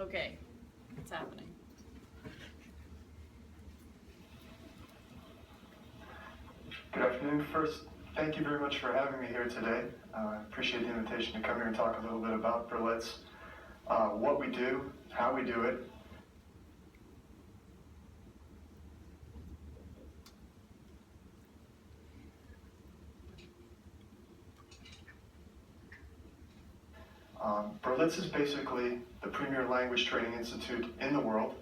Okay, it's happening. Good afternoon. First, thank you very much for having me here today. I appreciate the invitation to come here and talk a little bit about Berlitz, what we do, how we do it. Berlitz is basically the premier language training institute in the world.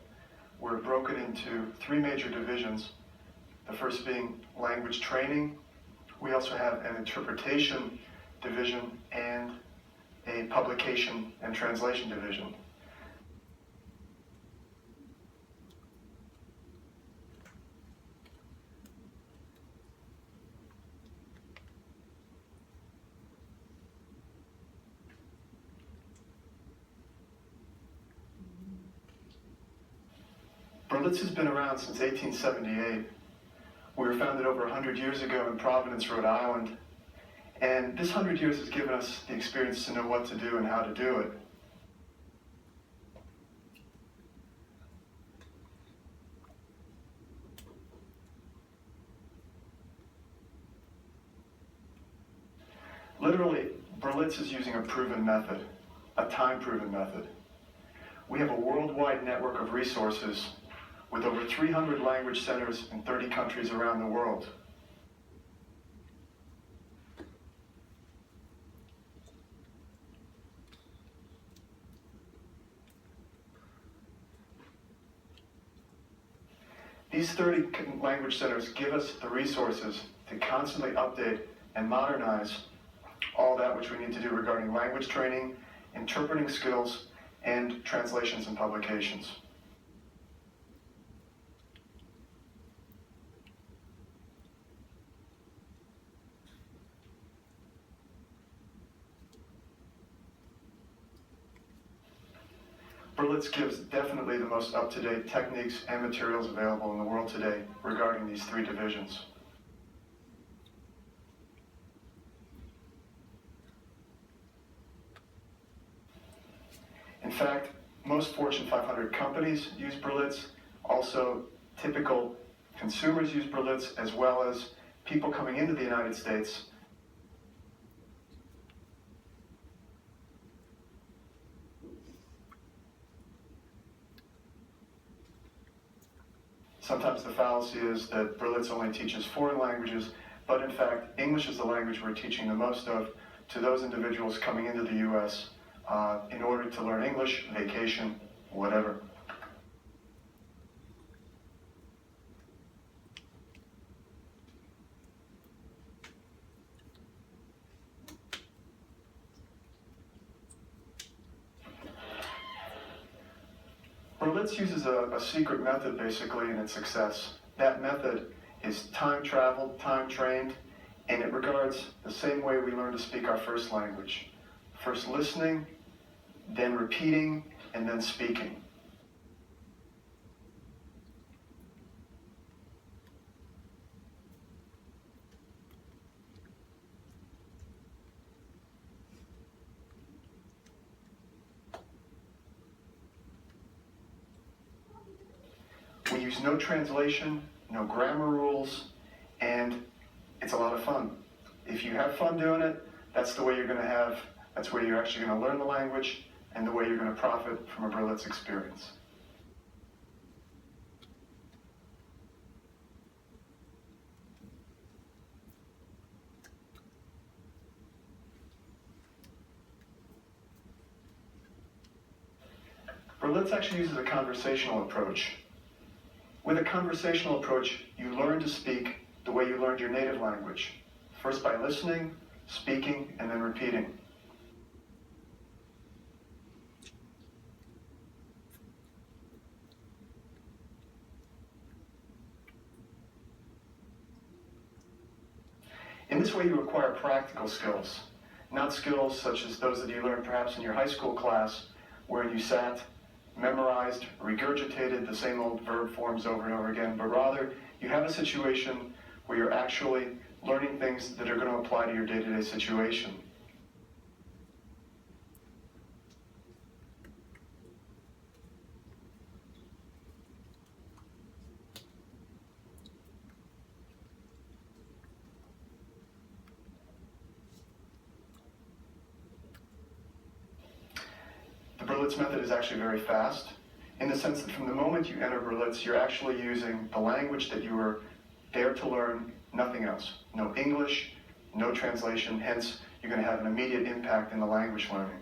We're broken into three major divisions, the first being language training. We also have an interpretation division and a publication and translation division. Berlitz has been around since 1878. We were founded over 100 years ago in Providence, Rhode Island. And this 100 years has given us the experience to know what to do and how to do it. Literally, Berlitz is using a proven method, a time-proven method. We have a worldwide network of resources with over 300 language centers in 30 countries around the world. These 30 language centers give us the resources to constantly update and modernize all that which we need to do regarding language training, interpreting skills, and translations and publications. Berlitz gives definitely the most up-to-date techniques and materials available in the world today regarding these three divisions. In fact, most Fortune 500 companies use Berlitz. Also, typical consumers use Berlitz, as well as people coming into the United States. Sometimes the fallacy is that Berlitz only teaches foreign languages, but in fact, English is the language we're teaching the most of to those individuals coming into the U.S. In order to learn English, vacation, whatever. Berlitz uses a secret method basically in its success. That method is time traveled, time trained, and it regards the same way we learn to speak our first language. First listening, then repeating, and then speaking. We use no translation, no grammar rules, and it's a lot of fun. If you have fun doing it, that's the way you're going to have, that's where you're actually going to learn the language and the way you're going to profit from a Berlitz experience. Berlitz actually uses a conversational approach. With a conversational approach, you learn to speak the way you learned your native language. First by listening, speaking, and then repeating. In this way, you acquire practical skills, not skills such as those that you learned perhaps in your high school class, where you sat, memorized, regurgitated the same old verb forms over and over again, but rather you have a situation where you're actually learning things that are going to apply to your day-to-day situation. Berlitz method is actually very fast, in the sense that from the moment you enter Berlitz, you're actually using the language that you were there to learn, nothing else. No English, no translation, hence you're going to have an immediate impact in the language learning.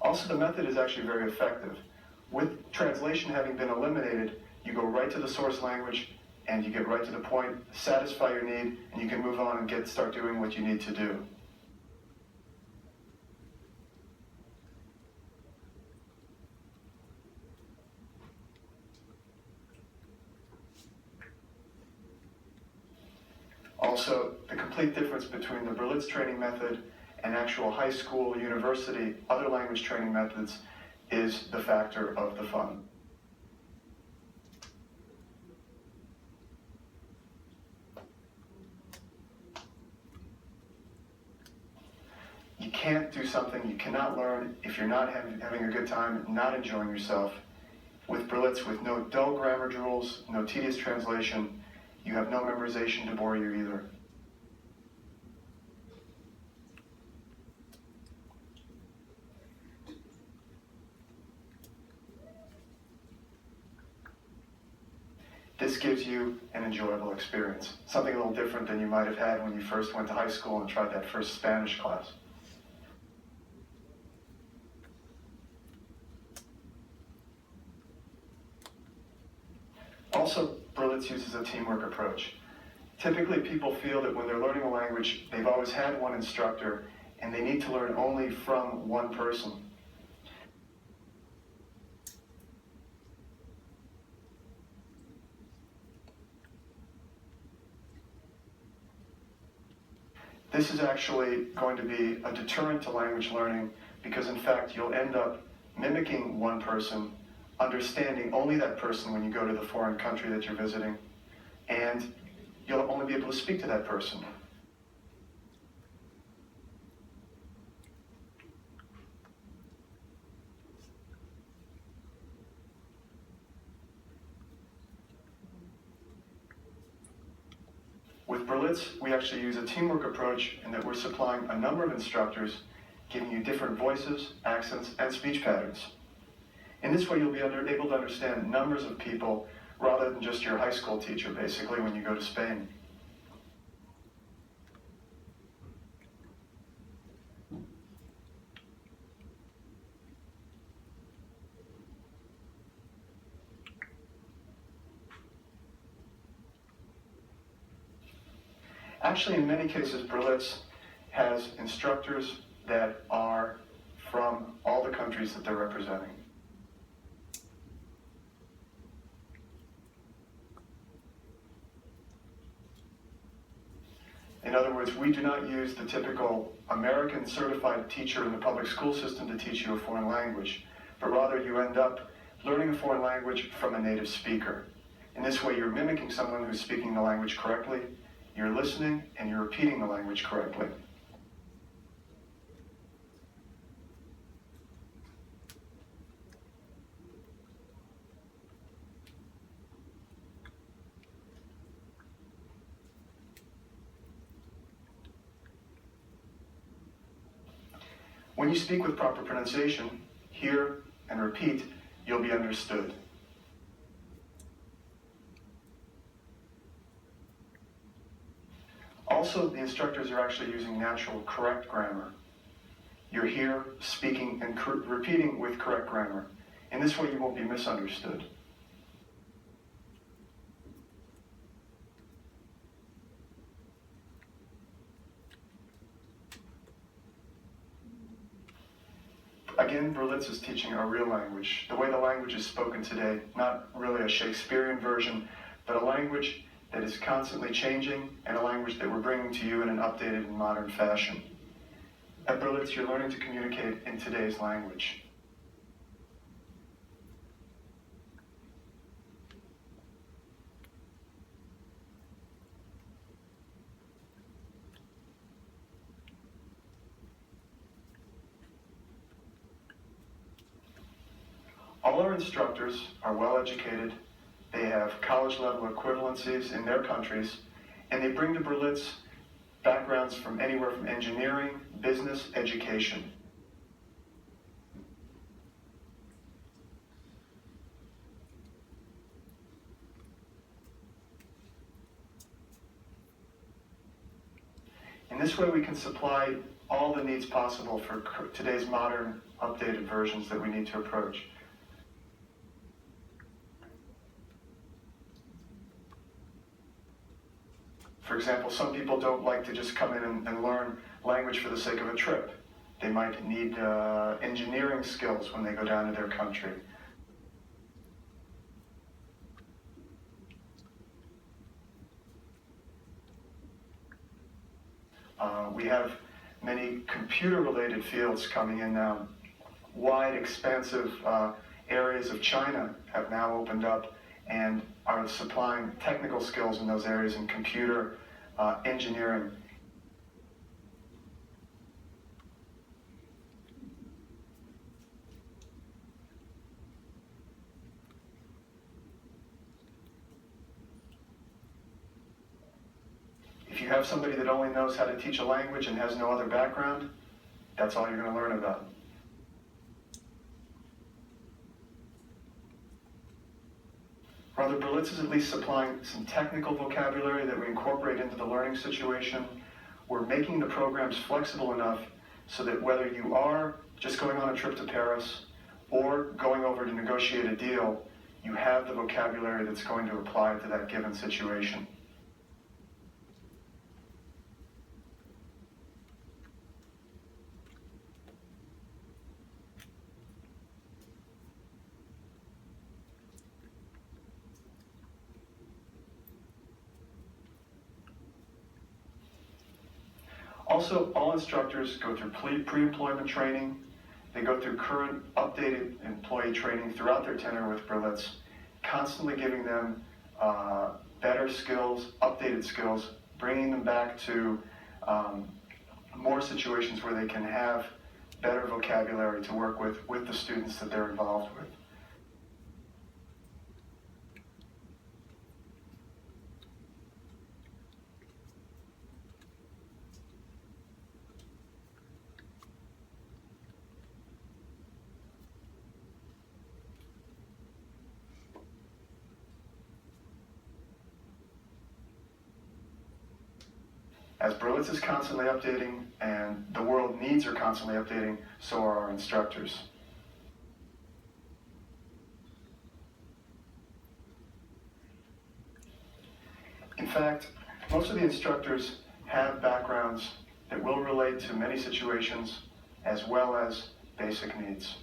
Also, the method is actually very effective. With translation having been eliminated, you go right to the source language and you get right to the point, satisfy your need, and you can move on and start doing what you need to do. Also, the complete difference between the Berlitz training method and actual high school, university, other language training methods is the factor of the fun. You can't do something, you cannot learn if you're not having a good time, not enjoying yourself. With Berlitz, with no dull grammar rules, no tedious translation, you have no memorization to bore you either. This gives you an enjoyable experience, something a little different than you might have had when you first went to high school and tried that first Spanish class. Also, Berlitz uses a teamwork approach. Typically, people feel that when they're learning a language, they've always had one instructor, and they need to learn only from one person. This is actually going to be a deterrent to language learning because, in fact, you'll end up mimicking one person, understanding only that person when you go to the foreign country that you're visiting, and you'll only be able to speak to that person. With Berlitz, we actually use a teamwork approach in that we're supplying a number of instructors, giving you different voices, accents, and speech patterns. In this way, you'll be able to understand numbers of people rather than just your high school teacher, basically, when you go to Spain. Actually, in many cases, Berlitz has instructors that are from all the countries that they're representing. In other words, we do not use the typical American certified teacher in the public school system to teach you a foreign language, but rather you end up learning a foreign language from a native speaker. In this way, you're mimicking someone who's speaking the language correctly, you're listening, and you're repeating the language correctly. When you speak with proper pronunciation, hear and repeat, you'll be understood. Also, the instructors are actually using natural, correct grammar. You're here speaking and repeating with correct grammar. In this way, you won't be misunderstood. Again, Berlitz is teaching a real language, the way the language is spoken today, not really a Shakespearean version, but a language that is constantly changing and a language that we're bringing to you in an updated and modern fashion. At Berlitz, you're learning to communicate in today's language. All our instructors are well educated, they have college level equivalencies in their countries, and they bring to Berlitz backgrounds from anywhere from engineering, business, education. In this way, we can supply all the needs possible for today's modern, updated versions that we need to approach. For example, some people don't like to just come in and learn language for the sake of a trip. They might need engineering skills when they go down to their country. We have many computer-related fields coming in now. Wide, expansive areas of China have now opened up and are supplying technical skills in those areas in computer engineering. If you have somebody that only knows how to teach a language and has no other background, that's all you're going to learn about. Rather, Berlitz is at least supplying some technical vocabulary that we incorporate into the learning situation. We're making the programs flexible enough so that whether you are just going on a trip to Paris or going over to negotiate a deal, you have the vocabulary that's going to apply to that given situation. Also, all instructors go through pre-employment training. They go through current, updated employee training throughout their tenure with Berlitz, constantly giving them better skills, updated skills, bringing them back to more situations where they can have better vocabulary to work with the students that they're involved with. As Berlitz is constantly updating and the world needs are constantly updating, so are our instructors. In fact, most of the instructors have backgrounds that will relate to many situations as well as basic needs.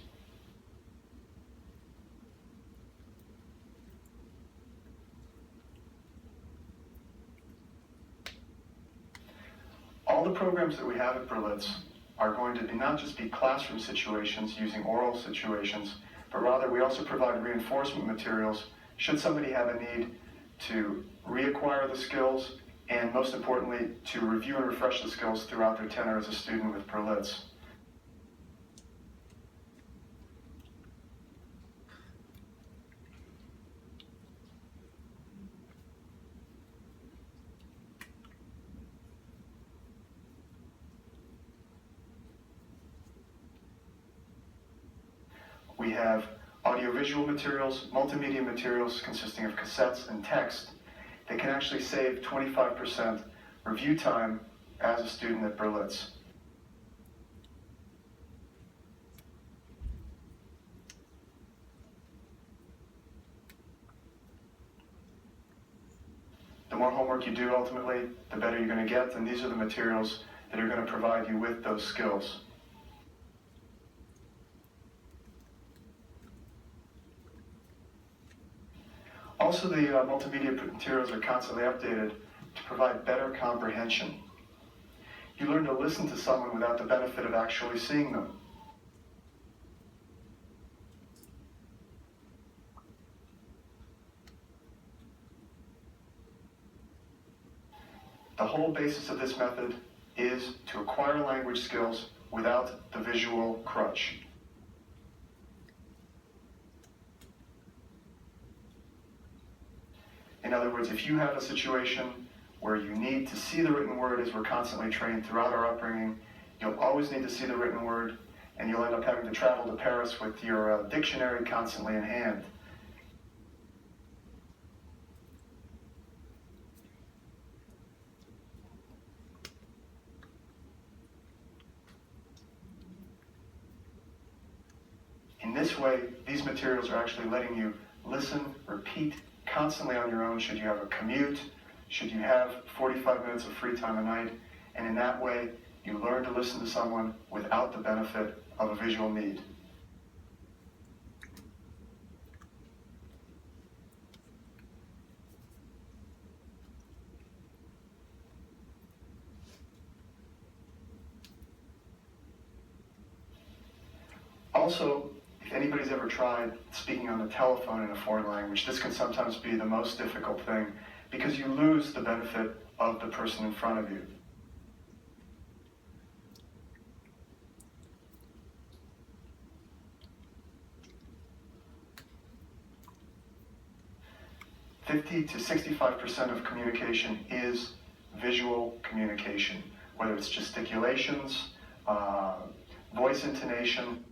All the programs that we have at Berlitz are going to not just be classroom situations using oral situations, but rather we also provide reinforcement materials should somebody have a need to reacquire the skills and, most importantly, to review and refresh the skills throughout their tenure as a student with Berlitz. We have audiovisual materials, multimedia materials consisting of cassettes and text that can actually save 25% review time as a student at Berlitz. The more homework you do, ultimately, the better you're going to get, and these are the materials that are going to provide you with those skills. Also, the multimedia materials are constantly updated to provide better comprehension. You learn to listen to someone without the benefit of actually seeing them. The whole basis of this method is to acquire language skills without the visual crutch. In other words, if you have a situation where you need to see the written word, as we're constantly trained throughout our upbringing, you'll always need to see the written word, and you'll end up having to travel to Paris with your dictionary constantly in hand. In this way, these materials are actually letting you listen, repeat constantly on your own should you have a commute, should you have 45 minutes of free time a night, and in that way, you learn to listen to someone without the benefit of a visual need. Also, if anybody's ever tried speaking on the telephone in a foreign language, this can sometimes be the most difficult thing because you lose the benefit of the person in front of you. (50 to 65% of communication is visual communication, whether it's gesticulations, voice intonation,